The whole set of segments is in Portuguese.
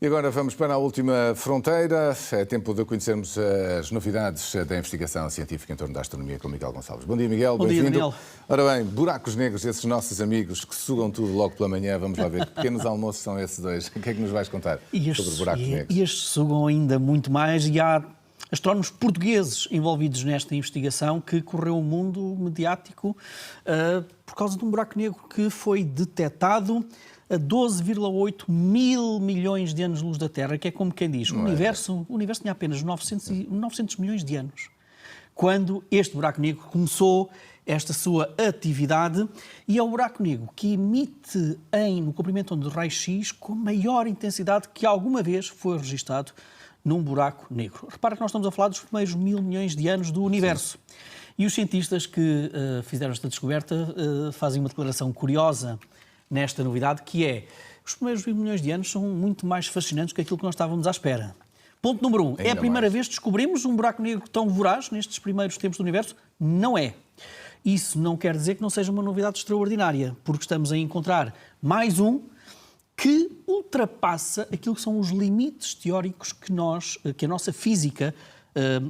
E agora vamos para a última fronteira. É tempo de conhecermos as novidades da investigação científica em torno da astronomia com Miguel Gonçalves. Bom dia, Miguel. Bom dia, Daniel. Ora bem, buracos negros, esses nossos amigos que sugam tudo logo pela manhã. Vamos lá ver que pequenos almoços são esses dois. O que é que nos vais contar sobre buracos negros? E estes sugam ainda muito mais e há astrónomos portugueses envolvidos nesta investigação que correu o mundo mediático por causa de um buraco negro que foi detectado a 12,8 mil milhões de anos-luz da Terra, que é como quem diz, o universo tinha apenas 900 milhões de anos, quando este buraco negro começou esta sua atividade, e é o buraco negro que emite no comprimento de raio-x com maior intensidade que alguma vez foi registado num buraco negro. Repara que nós estamos a falar dos primeiros 1.000 milhões de anos do universo. Sim. E os cientistas que fizeram esta descoberta fazem uma declaração curiosa nesta novidade, que é: os primeiros 1.000 milhões de anos são muito mais fascinantes do que aquilo que nós estávamos à espera. Ponto número 1. É a primeira vez que descobrimos um buraco negro tão voraz nestes primeiros tempos do universo? Não é. Isso não quer dizer que não seja uma novidade extraordinária, porque estamos a encontrar mais um que ultrapassa aquilo que são os limites teóricos que a nossa física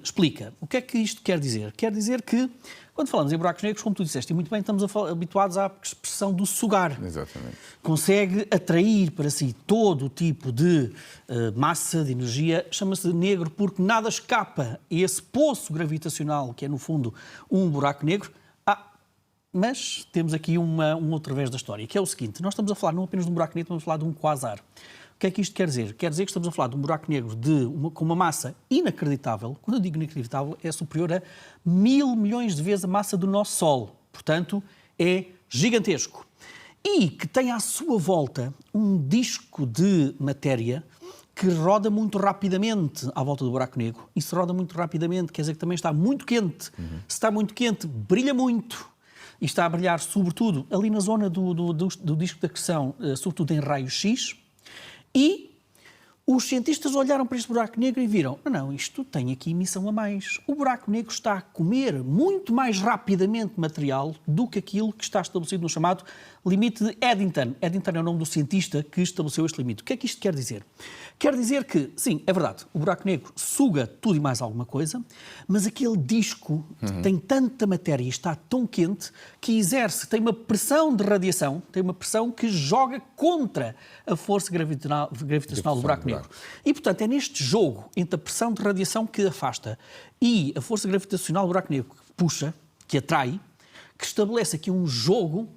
explica. O que é que isto quer dizer? Quer dizer que, quando falamos em buracos negros, como tu disseste, e muito bem, estamos habituados à expressão do sugar. Exatamente. Consegue atrair para si todo o tipo de massa, de energia, chama-se negro porque nada escapa a esse poço gravitacional, que é, no fundo, um buraco negro. Mas temos aqui um outro revés da história, que é o seguinte: nós estamos a falar não apenas de um buraco negro, estamos a falar de um quasar. O que é que isto quer dizer? Quer dizer que estamos a falar de um buraco negro com uma massa inacreditável. Quando eu digo inacreditável, é superior a 1.000 milhões de vezes a massa do nosso Sol. Portanto, é gigantesco. E que tem à sua volta um disco de matéria que roda muito rapidamente à volta do buraco negro. E se roda muito rapidamente, quer dizer que também está muito quente. Se está muito quente, brilha muito. E está a brilhar, sobretudo, ali na zona do disco de acreção, sobretudo em raio-x. E os cientistas olharam para este buraco negro e viram: não, isto tem aqui emissão a mais. O buraco negro está a comer muito mais rapidamente material do que aquilo que está estabelecido no chamado limite de Eddington. Eddington é o nome do cientista que estabeleceu este limite. O que é que isto quer dizer? Quer dizer que, sim, é verdade, o buraco negro suga tudo e mais alguma coisa, mas aquele disco tem tanta matéria e está tão quente que tem uma pressão de radiação, tem uma pressão que joga contra a força gravitacional do buraco negro. E, portanto, é neste jogo entre a pressão de radiação que afasta e a força gravitacional do buraco negro que puxa, que atrai, que estabelece aqui um jogo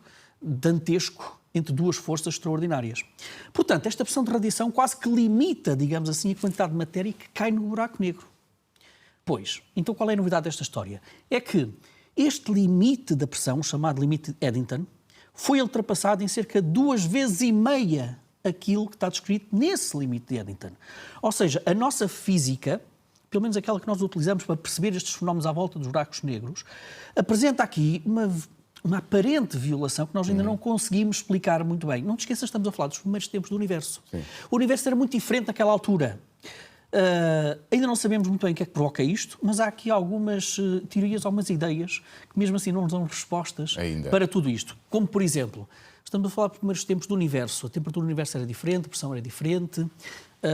dantesco entre duas forças extraordinárias. Portanto, esta pressão de radiação quase que limita, digamos assim, a quantidade de matéria que cai no buraco negro. Pois, então qual é a novidade desta história? É que este limite da pressão, chamado limite de Eddington, foi ultrapassado em cerca de 2,5 vezes aquilo que está descrito nesse limite de Eddington. Ou seja, a nossa física, pelo menos aquela que nós utilizamos para perceber estes fenómenos à volta dos buracos negros, apresenta aqui uma aparente violação que nós ainda não conseguimos explicar muito bem. Não te esqueças, estamos a falar dos primeiros tempos do universo. Sim. O universo era muito diferente naquela altura. Ainda não sabemos muito bem o que é que provoca isto, mas há aqui algumas teorias, algumas ideias que mesmo assim não nos dão respostas para tudo isto. Como, por exemplo, estamos a falar dos primeiros tempos do universo. A temperatura do universo era diferente, a pressão era diferente.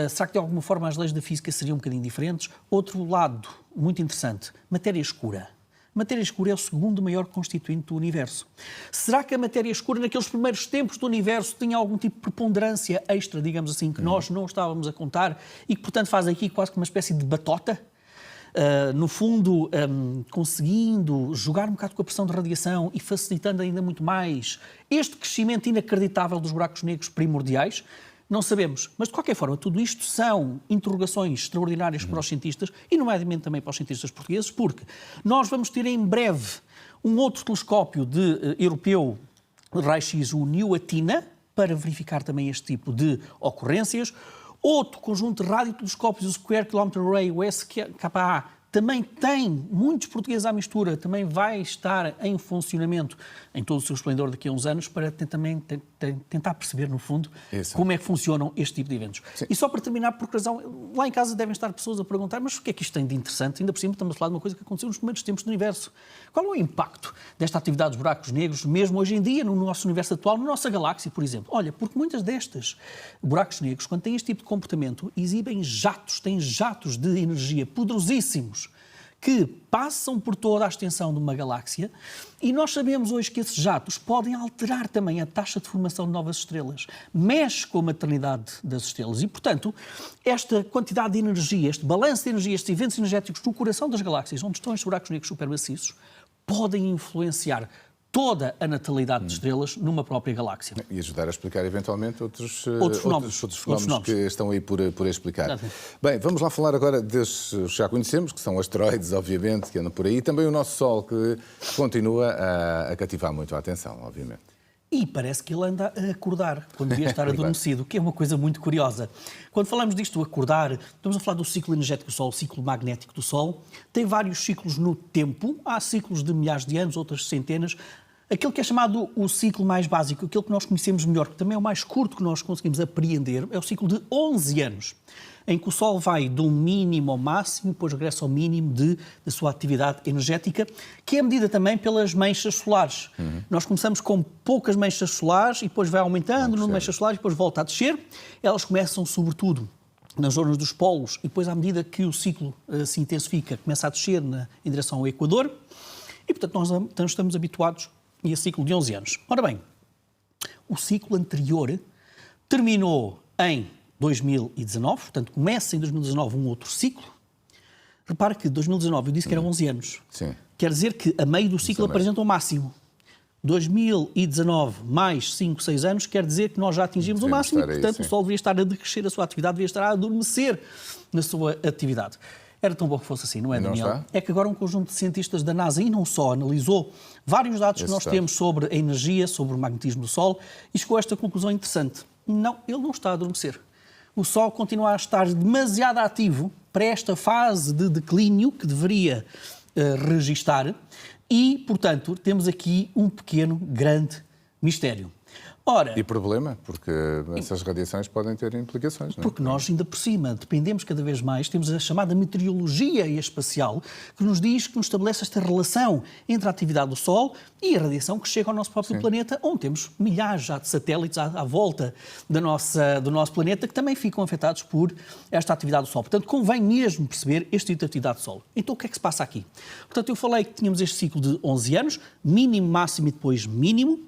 Será que de alguma forma as leis da física seriam um bocadinho diferentes? Outro lado muito interessante, matéria escura. A matéria escura é o segundo maior constituinte do universo. Será que a matéria escura, naqueles primeiros tempos do universo, tinha algum tipo de preponderância extra, digamos assim, que nós não estávamos a contar e que, portanto, faz aqui quase que uma espécie de batota? No fundo, conseguindo jogar um bocado com a pressão de radiação e facilitando ainda muito mais este crescimento inacreditável dos buracos negros primordiais? Não sabemos, mas de qualquer forma tudo isto são interrogações extraordinárias para os cientistas e nomeadamente também para os cientistas portugueses, porque nós vamos ter em breve um outro telescópio europeu de raio-x, o NEWATINA, para verificar também este tipo de ocorrências. Outro conjunto de radiotelescópios, o Square Kilometre Array, o SKA, também tem muitos portugueses à mistura, também vai estar em funcionamento em todo o seu esplendor daqui a uns anos para também tentar perceber, no fundo, como é que funcionam este tipo de eventos. Sim. E só para terminar, por razão, lá em casa devem estar pessoas a perguntar, mas o que é que isto tem de interessante? Ainda por cima estamos a falar de uma coisa que aconteceu nos primeiros tempos do universo. Qual é o impacto desta atividade dos buracos negros, mesmo hoje em dia, no nosso universo atual, na nossa galáxia, por exemplo? Olha, porque muitas destas buracos negros, quando têm este tipo de comportamento, exibem jatos, têm jatos de energia poderosíssimos que passam por toda a extensão de uma galáxia, e nós sabemos hoje que esses jatos podem alterar também a taxa de formação de novas estrelas, mexe com a maternidade das estrelas e, portanto, esta quantidade de energia, este balanço de energia, estes eventos energéticos no coração das galáxias, onde estão estes buracos negros supermaciços, podem influenciar toda a natalidade de estrelas numa própria galáxia. E ajudar a explicar, eventualmente, outros fenómenos que estão aí por explicar. Exatamente. Bem, vamos lá falar agora desses que já conhecemos, que são asteroides, obviamente, que andam por aí, e também o nosso Sol, que continua a cativar muito a atenção, obviamente. E parece que ele anda a acordar, quando devia estar adormecido, que é uma coisa muito curiosa. Quando falamos disto, acordar, estamos a falar do ciclo energético do Sol, o ciclo magnético do Sol. Tem vários ciclos no tempo, há ciclos de milhares de anos, outras centenas. Aquele que é chamado o ciclo mais básico, aquele que nós conhecemos melhor, que também é o mais curto que nós conseguimos apreender, é o ciclo de 11 anos, em que o Sol vai de um mínimo ao máximo, depois regressa ao mínimo da sua atividade energética, que é medida também pelas manchas solares. Nós começamos com poucas manchas solares e depois vai aumentando no número de manchas solares e depois volta a descer. Elas começam, sobretudo, nas zonas dos polos e depois, à medida que o ciclo se intensifica, começa a descer em direção ao Equador. E, portanto, nós estamos habituados a esse ciclo de 11 anos. Ora bem, o ciclo anterior terminou em 2019, portanto, começa em 2019 um outro ciclo. Repara que 2019 eu disse que eram 11 anos. Sim. Quer dizer que a meio do ciclo apresenta o máximo. 2019 mais 5, 6 anos quer dizer que nós já atingimos o máximo e, portanto, o Sol devia estar a decrescer a sua atividade, devia estar a adormecer na sua atividade. Era tão bom que fosse assim, não é, Daniel? Não está? É que agora um conjunto de cientistas da NASA, e não só, analisou vários dados que nós temos sobre a energia, sobre o magnetismo do Sol, e chegou a esta conclusão interessante. Não, ele não está a adormecer. O Sol continua a estar demasiado ativo para esta fase de declínio que deveria registar e, portanto, temos aqui um pequeno, grande mistério. Ora, e problema, porque essas radiações podem ter implicações, não é? Porque nós, ainda por cima, dependemos cada vez mais, temos a chamada meteorologia espacial, que nos diz, que nos estabelece esta relação entre a atividade do Sol e a radiação que chega ao nosso próprio planeta, onde temos milhares já de satélites à volta do nosso planeta que também ficam afetados por esta atividade do Sol. Portanto, convém mesmo perceber este tipo de atividade do Sol. Então, o que é que se passa aqui? Portanto, eu falei que tínhamos este ciclo de 11 anos, mínimo, máximo e depois mínimo.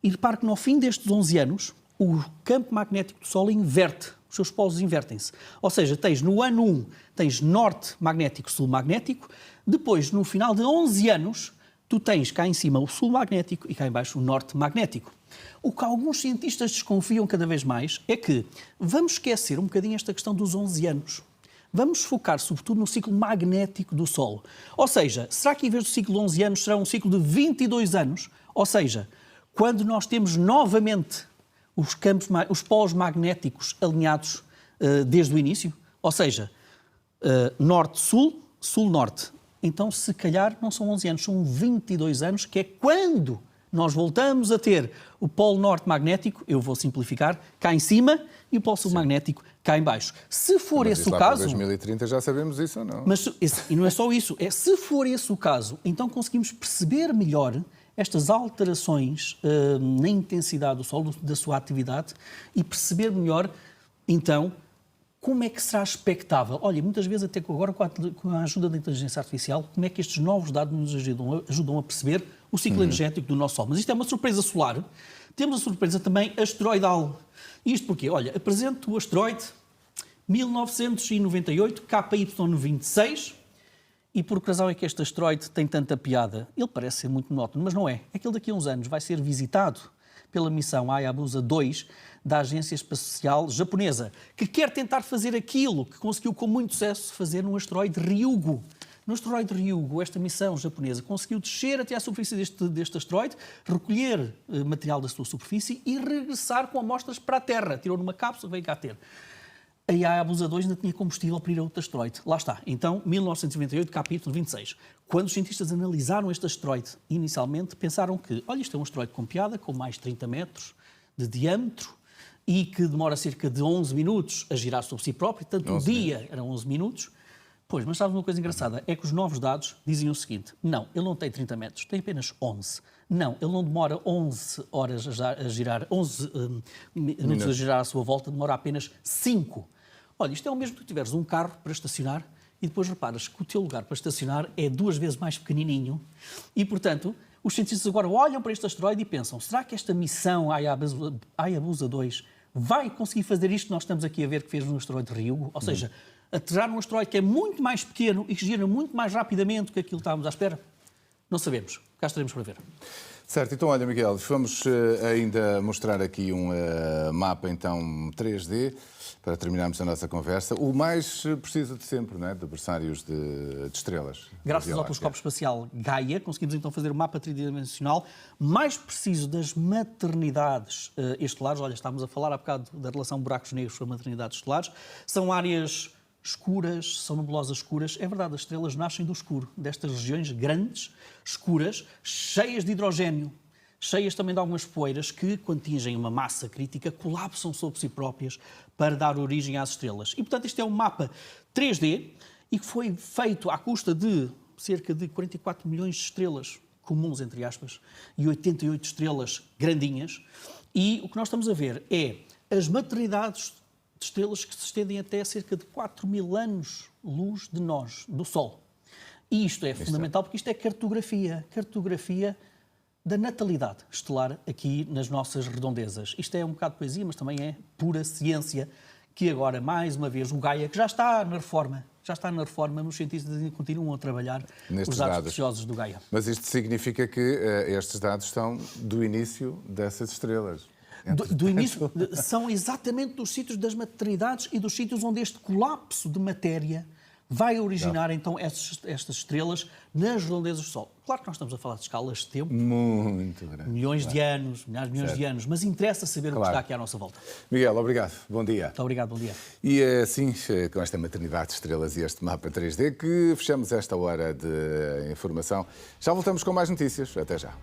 E repare que no fim destes 11 anos, o campo magnético do Sol inverte, os seus polos invertem-se. Ou seja, tens no ano 1, tens norte magnético, sul magnético, depois, no final de 11 anos, tu tens cá em cima o sul magnético e cá em baixo o norte magnético. O que alguns cientistas desconfiam cada vez mais é que vamos esquecer um bocadinho esta questão dos 11 anos. Vamos focar, sobretudo, no ciclo magnético do Sol. Ou seja, será que em vez do ciclo de 11 anos será um ciclo de 22 anos? Ou seja, quando nós temos novamente os polos magnéticos alinhados desde o início, ou seja, norte-sul, sul-norte. Então, se calhar, não são 11 anos, são 22 anos, que é quando nós voltamos a ter o polo norte magnético, eu vou simplificar, cá em cima, e o polo sul magnético cá em baixo. Se for esse o caso... Para 2030 já sabemos isso ou não? Mas, e não é só isso, se for esse o caso, então conseguimos perceber melhor estas alterações na intensidade do Sol, da sua atividade, e perceber melhor, então, como é que será expectável. Olha, muitas vezes, até agora, com a ajuda da inteligência artificial, como é que estes novos dados nos ajudam a perceber o ciclo energético do nosso Sol. Mas isto é uma surpresa solar. Temos a surpresa também asteroidal. Isto porque, olha, apresento o asteroide 1998, KY26, e por que razão é que este asteroide tem tanta piada? Ele parece ser muito monótono, mas não é. É que ele daqui a uns anos vai ser visitado pela missão Hayabusa 2 da Agência Espacial Japonesa, que quer tentar fazer aquilo que conseguiu com muito sucesso fazer no asteroide Ryugu. No asteroide Ryugu, esta missão japonesa conseguiu descer até à superfície deste asteroide, recolher material da sua superfície e regressar com amostras para a Terra. Tirou numa cápsula, veio cá ter. a Hayabusa 2 ainda tinha combustível para ir a outro asteroide. Lá está. Então, 1998, capítulo 26. Quando os cientistas analisaram este asteroide, inicialmente pensaram que, olha, isto é um asteroide com piada, com mais de 30 metros de diâmetro e que demora cerca de 11 minutos a girar sobre si próprio. Portanto, o dia eram 11 minutos. Pois, mas sabe uma coisa engraçada? É que os novos dados diziam o seguinte: não, ele não tem 30 metros, tem apenas 11. Não, ele não demora 11 horas a girar, 11 minutos a girar à sua volta, demora apenas 5. Olha, isto é o mesmo que tu tiveres um carro para estacionar e depois reparas que o teu lugar para estacionar é 2 vezes mais pequenininho e, portanto, os cientistas agora olham para este asteroide e pensam: será que esta missão Hayabusa 2 vai conseguir fazer isto que nós estamos aqui a ver que fez no asteroide Ryugu? Ou seja, aterrar num asteroide que é muito mais pequeno e que gira muito mais rapidamente do que aquilo que estávamos à espera? Não sabemos. Cá estaremos para ver. Certo, então olha, Miguel, vamos ainda mostrar aqui um mapa então 3D para terminarmos a nossa conversa. O mais preciso de sempre, não é? De berçários de estrelas. Graças ao telescópio espacial Gaia, conseguimos então fazer o mapa tridimensional mais preciso das maternidades estelares. Olha, estávamos a falar há bocado da relação buracos negros com maternidades estelares. São áreas escuras, são nebulosas escuras. É verdade, as estrelas nascem do escuro, destas regiões grandes, escuras, cheias de hidrogênio, cheias também de algumas poeiras que, quando atingem uma massa crítica, colapsam sobre si próprias para dar origem às estrelas. E, portanto, este é um mapa 3D e que foi feito à custa de cerca de 44 milhões de estrelas comuns, entre aspas, e 88 estrelas grandinhas. E o que nós estamos a ver é as maternidades de estrelas que se estendem até cerca de 4.000 anos-luz de nós, do Sol. E isto é fundamental porque isto é cartografia da natalidade estelar aqui nas nossas redondezas. Isto é um bocado de poesia, mas também é pura ciência, que agora, mais uma vez, o Gaia, que já está na reforma, mas os cientistas ainda continuam a trabalhar os dados preciosos do Gaia. Mas isto significa que estes dados estão do início dessas estrelas. Do início, são exatamente dos sítios das maternidades e dos sítios onde este colapso de matéria vai originar então estas estrelas nas redondezas do Sol. Claro que nós estamos a falar de escalas de tempo. Muito grande. Milhões de anos, milhares de milhões de anos, mas interessa saber o que está aqui à nossa volta. Miguel, obrigado. Bom dia. Muito obrigado, bom dia. E é assim, com esta maternidade de estrelas e este mapa 3D, que fechamos esta hora de informação. Já voltamos com mais notícias. Até já.